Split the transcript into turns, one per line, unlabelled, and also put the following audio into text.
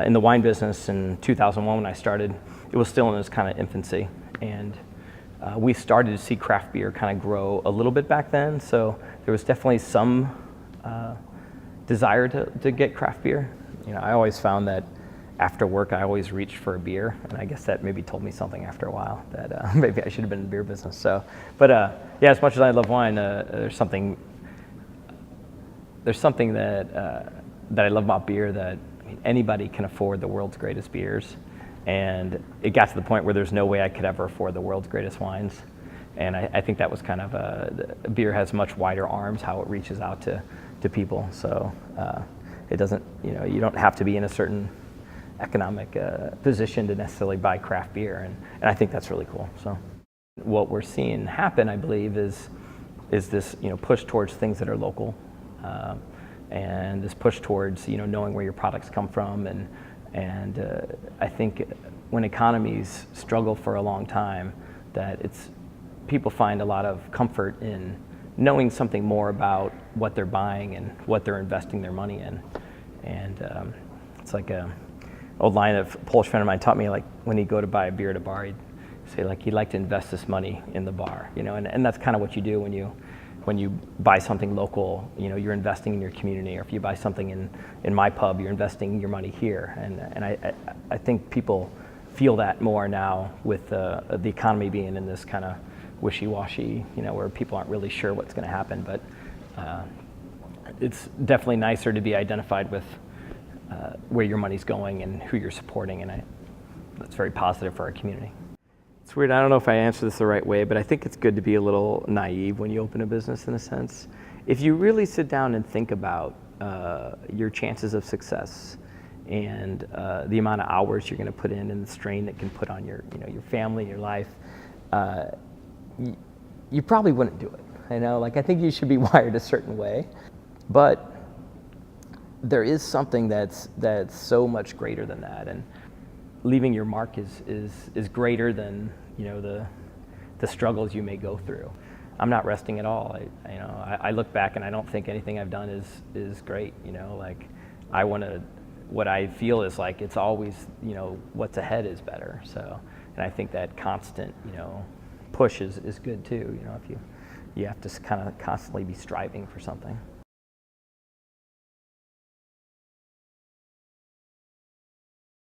in the wine business in 2001 when I started, it was still in its kind of infancy. And we started to see craft beer kind of grow a little bit back then. So there was definitely some desire to get craft beer. You know, I always found that after work, I always reached for a beer, and I guess that maybe told me something after a while that maybe I should have been in the beer business. So, but yeah, as much as I love wine, there's something that I love about beer that anybody can afford the world's greatest beers, and it got to the point where there's no way I could ever afford the world's greatest wines, and I think that was kind of beer has much wider arms how it reaches out to people. So it doesn't, you know, you don't have to be in a certain economic position to necessarily buy craft beer, and I think that's really cool. So what we're seeing happen, I believe, is this, you know, push towards things that are local, and this push towards, you know, knowing where your products come from, and I think when economies struggle for a long time, that people find a lot of comfort in knowing something more about what they're buying and what they're investing their money in, and it's like a old line of a Polish friend of mine taught me, like, when he'd go to buy a beer at a bar, he'd say, like, he'd like to invest this money in the bar, you know, and that's kind of what you do when you buy something local. You know, you're investing in your community, or if you buy something in my pub, you're investing your money here, and I think people feel that more now with the economy being in this kind of wishy-washy, you know, where people aren't really sure what's going to happen, but it's definitely nicer to be identified with where your money's going and who you're supporting, and that's very positive for our community. It's weird, I don't know if I answer this the right way, but I think it's good to be a little naive when you open a business, in a sense. If you really sit down and think about your chances of success and the amount of hours you're going to put in and the strain that can put on your family, your life, you probably wouldn't do it. You know, like, I think you should be wired a certain way, but there is something that's so much greater than that, and leaving your mark is greater than, you know, the struggles you may go through. I'm not resting at all. I look back and I don't think anything I've done is great. You know, like, what I feel is like it's always, you know, what's ahead is better. So, and I think that constant, you know, push is good too. You know, if you have to kind of constantly be striving for something.